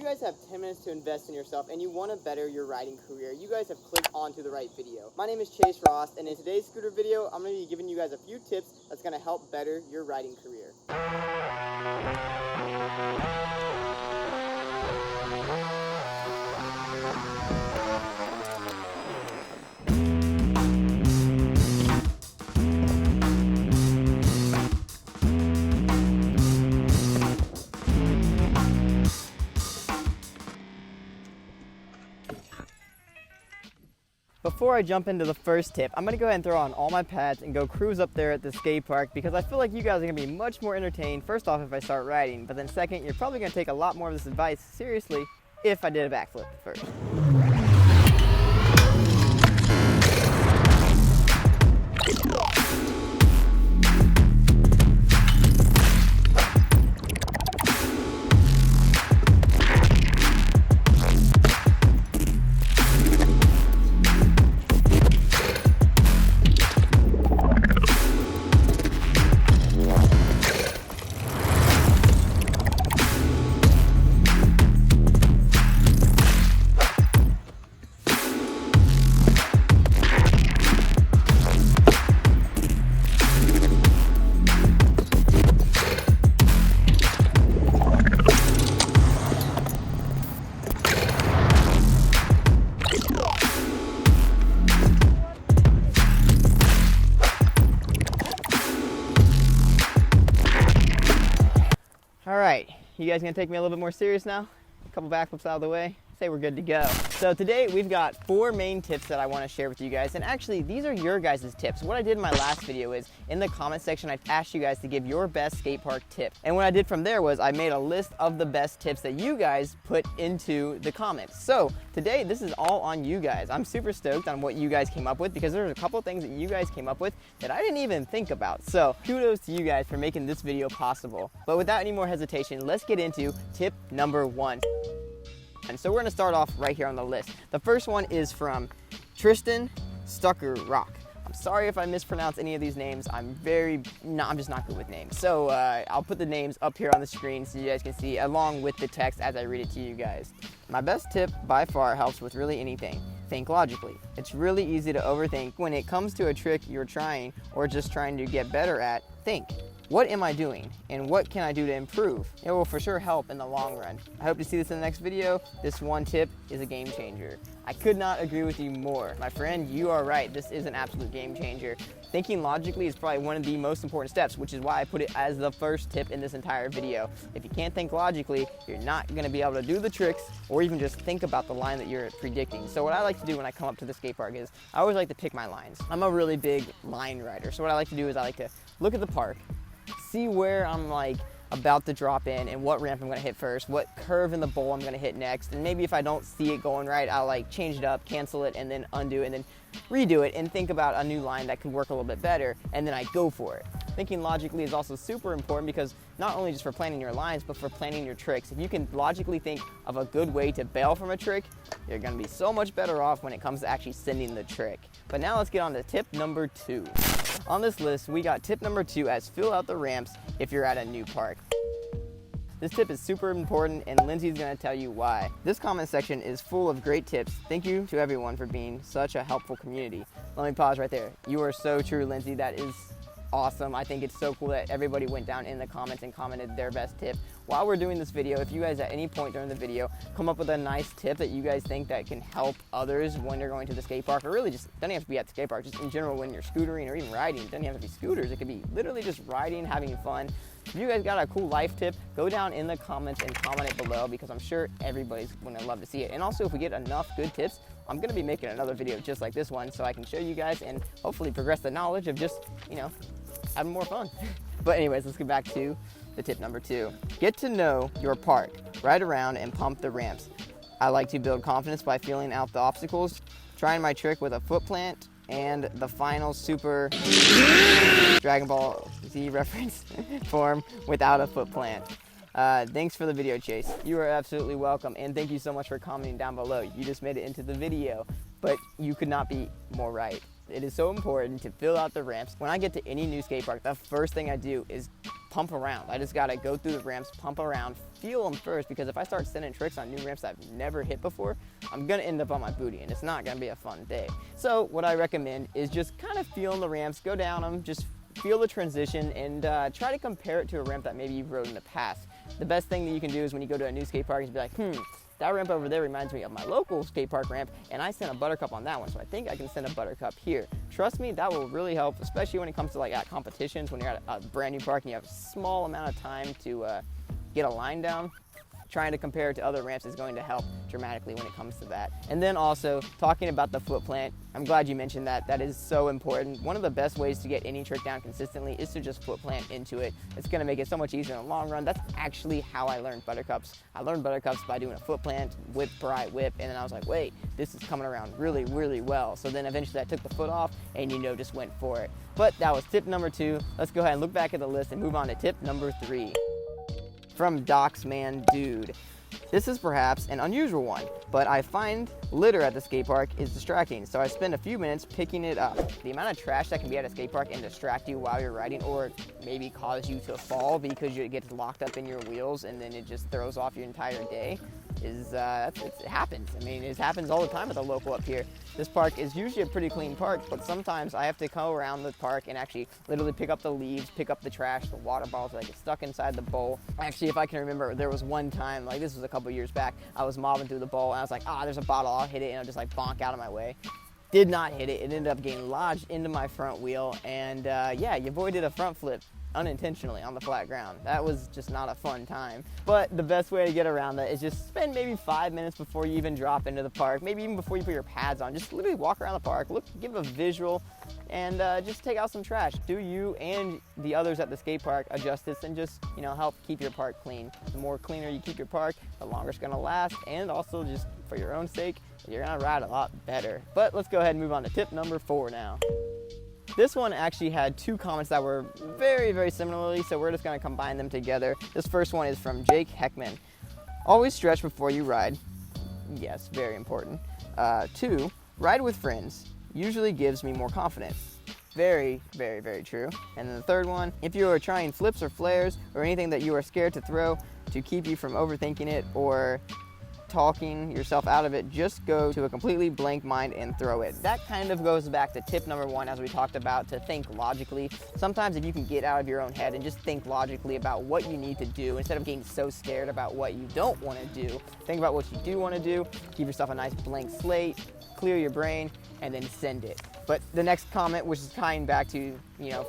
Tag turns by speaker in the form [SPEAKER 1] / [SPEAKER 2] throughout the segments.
[SPEAKER 1] guys have 10 minutes to invest in yourself and you want to better your riding career, you guys have clicked onto the right video. My name is Chase Ross, and in today's scooter video, I'm going to be giving you guys a few tips that's going to help better your riding career. Before I jump into the first tip, I'm going to go ahead and throw on all my pads and go cruise up there at the skate park because I feel like you guys are going to be much more entertained, first off, if I start riding, but then second, you're probably going to take a lot more of this advice seriously if I did a backflip first. All right, you guys gonna take me a little bit more serious now? A couple backflips out of the way, say we're good to go. So today we've got 4 main tips that I wanna share with you guys, and actually these are your guys' tips. What I did in my last video is, in the comment section, I asked you guys to give your best skate park tip. And what I did from there was I made a list of the best tips that you guys put into the comments. So today, this is all on you guys. I'm super stoked on what you guys came up with because there's a couple things that you guys came up with that I didn't even think about. So kudos to you guys for making this video possible. But without any more hesitation, let's get into tip number 1. And so we're gonna start off right here on the list. The first one is from Tristan, Sturrock. I'm sorry if I mispronounce any of these names. I'm just not good with names. So I'll put the names up here on the screen so you guys can see along with the text as I read it to you guys. My best tip by far helps with really anything. Think logically. It's really easy to overthink. When it comes to a trick you're trying or just trying to get better at, think. What am I doing, and what can I do to improve? It will for sure help in the long run. I hope to see this in the next video. This one tip is a game changer. I could not agree with you more. My friend, you are right. This is an absolute game changer. Thinking logically is probably one of the most important steps, which is why I put it as the first tip in this entire video. If you can't think logically, you're not gonna be able to do the tricks or even just think about the line that you're predicting. So what I like to do when I come up to the skate park is I always like to pick my lines. I'm a really big line rider. So what I like to do is I like to look at the park, see where I'm like about to drop in and what ramp I'm gonna hit first, what curve in the bowl I'm gonna hit next, and maybe if I don't see it going right, I'll like change it up, cancel it, and then undo it, and then redo it and think about a new line that could work a little bit better, and then I go for it. Thinking logically is also super important because not only just for planning your lines, but for planning your tricks. If you can logically think of a good way to bail from a trick, you're gonna be so much better off when it comes to actually sending the trick. But now let's get on to tip number 2. On this list, we got tip number 2 as fill out the ramps if you're at a new park. This tip is super important, and Lindsey's gonna tell you why. This comment section is full of great tips. Thank you to everyone for being such a helpful community. Let me pause right there. You are so true, Lindsey. That is awesome. I think it's so cool that everybody went down in the comments and commented their best tip. While we're doing this video, if you guys at any point during the video come up with a nice tip that you guys think that can help others when they're going to the skate park, or really just doesn't have to be at the skate park, just in general when you're scootering or even riding, it doesn't have to be scooters, it could be literally just riding, having fun. If you guys got a cool life tip, go down in the comments and comment it below because I'm sure everybody's gonna love to see it. And also if we get enough good tips, I'm gonna be making another video just like this one so I can show you guys and hopefully progress the knowledge of just, you know, having more fun. But anyways, let's get back to the tip number 2. Get to know your park. Ride around and pump the ramps. I like to build confidence by feeling out the obstacles, trying my trick with a foot plant, and the final super Dragon Ball Z reference form without a foot plant. Thanks for the video, Chase. You are absolutely welcome, and thank you so much for commenting down below. You just made it into the video, but you could not be more right. It is so important to fill out the ramps. When I get to any new skate park, the first thing I do is pump around. I just gotta go through the ramps, pump around, feel them first, because if I start sending tricks on new ramps that I've never hit before, I'm gonna end up on my booty and it's not gonna be a fun day. So what I recommend is just kind of feeling the ramps, go down them, just feel the transition, and try to compare it to a ramp that maybe you've rode in the past. The best thing that you can do is when you go to a new skate park is be like, that ramp over there reminds me of my local skate park ramp, and I sent a buttercup on that one, so I think I can send a buttercup here. Trust me, that will really help, especially when it comes to like at competitions, when you're at a brand new park and you have a small amount of time to get a line down. Trying to compare it to other ramps is going to help dramatically when it comes to that. And then also talking about the foot plant, I'm glad you mentioned that. That is so important. One of the best ways to get any trick down consistently is to just foot plant into it. It's gonna make it so much easier in the long run. That's actually how I learned buttercups. I learned buttercups by doing a foot plant, whip, pry, whip, and then I was like, wait, this is coming around really, really well. So then eventually I took the foot off and just went for it. But that was tip number 2. Let's go ahead and look back at the list and move on to tip number 3. From Docsman Dude. This is perhaps an unusual one, but I find litter at the skate park is distracting, so I spend a few minutes picking it up. The amount of trash that can be at a skate park and distract you while you're riding, or maybe cause you to fall because it gets locked up in your wheels and then it just throws off your entire day, it happens. I mean, it happens all the time at the local up here. This park is usually a pretty clean park, but sometimes I have to go around the park and actually literally pick up the leaves, pick up the trash, the water bottles that get stuck inside the bowl. Actually, if I can remember, there was one time, like this was a couple years back, I was mobbing through the bowl and I was like, there's a bottle, I'll hit it, and I'll just like bonk out of my way. Did not hit it. It ended up getting lodged into my front wheel, and yeah, you avoided a front flip unintentionally on the flat ground. That was just not a fun time. But the best way to get around that is just spend maybe 5 minutes before you even drop into the park, maybe even before you put your pads on. Just literally walk around the park, look, give a visual, and just take out some trash. Do you and the others at the skate park a justice and just, help keep your park clean. The more cleaner you keep your park, the longer it's gonna last, and also just for your own sake, you're gonna ride a lot better. But let's go ahead and move on to tip number 4 now. This one actually had 2 comments that were very, very similarly, so we're just gonna combine them together. This first one is from Jake Heckman. Always stretch before you ride. Yes, very important. 2, ride with friends. Usually gives me more confidence. Very, very, very true. And then the third one, if you are trying flips or flares or anything that you are scared to throw to keep you from overthinking it or talking yourself out of it, just go to a completely blank mind and throw it. That kind of goes back to tip number 1, as we talked about, to think logically. Sometimes if you can get out of your own head and just think logically about what you need to do instead of getting so scared about what you don't want to do, think about what you do want to do, give yourself a nice blank slate, clear your brain, and then send it. But the next comment, which is tying back to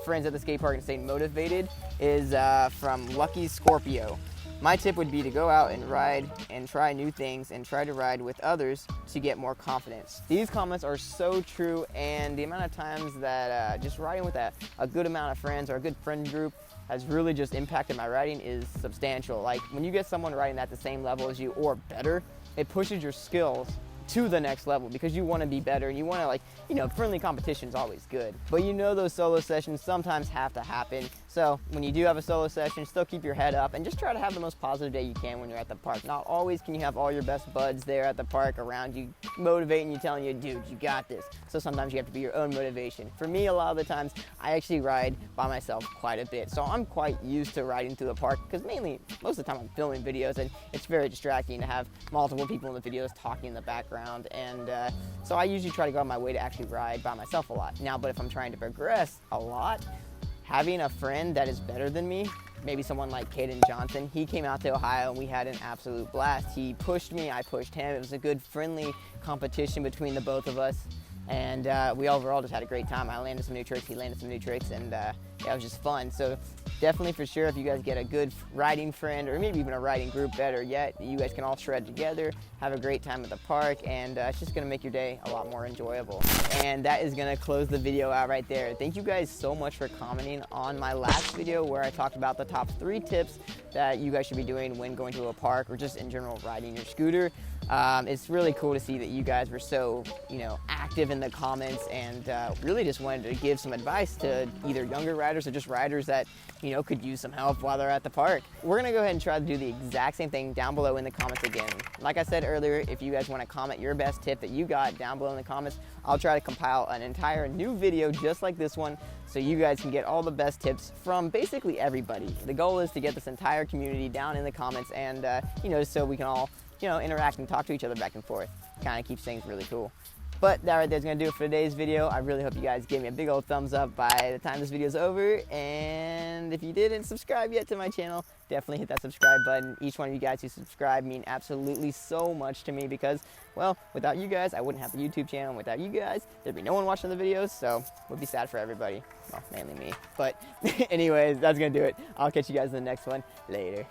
[SPEAKER 1] friends at the skate park and staying motivated, is from Lucky Scorpio. My tip would be to go out and ride and try new things and try to ride with others to get more confidence. These comments are so true, and the amount of times that just riding with a good amount of friends or a good friend group has really just impacted my riding is substantial. Like when you get someone riding at the same level as you or better, it pushes your skills to the next level because you want to be better and you want to friendly competition is always good. But those solo sessions sometimes have to happen. So when you do have a solo session, still keep your head up and just try to have the most positive day you can when you're at the park. Not always can you have all your best buds there at the park around you, motivating you, telling you, dude, you got this. So sometimes you have to be your own motivation. For me, a lot of the times, I actually ride by myself quite a bit. So I'm quite used to riding through the park because most of the time I'm filming videos and it's very distracting to have multiple people in the videos talking in the background. And so I usually try to go out of my way to actually ride by myself a lot. Now, but if I'm trying to progress a lot, having a friend that is better than me, maybe someone like Caden Johnson, he came out to Ohio and we had an absolute blast. He pushed me, I pushed him. It was a good friendly competition between the both of us. And we overall just had a great time. I landed some new tricks, he landed some new tricks, and it was just fun. So definitely for sure, if you guys get a good riding friend or maybe even a riding group, better yet, you guys can all shred together, have a great time at the park, and it's just gonna make your day a lot more enjoyable. And that is gonna close the video out right there. Thank you guys so much for commenting on my last video where I talked about the top 3 tips that you guys should be doing when going to a park or just in general riding your scooter. It's really cool to see that you guys were so, active in the comments and really just wanted to give some advice to either younger riders or just riders that, you know, could use some help while they're at the park. We're gonna go ahead and try to do the exact same thing down below in the comments again. Like I said earlier, if you guys wanna comment your best tip that you got down below in the comments, I'll try to compile an entire new video just like this one so you guys can get all the best tips from basically everybody. The goal is to get this entire community down in the comments and, you know, so we can all, you know, interact and talk to each other back and forth. Kind of keeps things really cool. But that right there is going to do it for today's video. I really hope you guys give me a big old thumbs up by the time this video is over. And if you didn't subscribe yet to my channel, definitely hit that subscribe button. Each one of you guys who subscribe mean absolutely so much to me because, well, without you guys, I wouldn't have the YouTube channel. And without you guys, there'd be no one watching the videos, so it would be sad for everybody. Well, mainly me. But anyways, that's going to do it. I'll catch you guys in the next one. Later.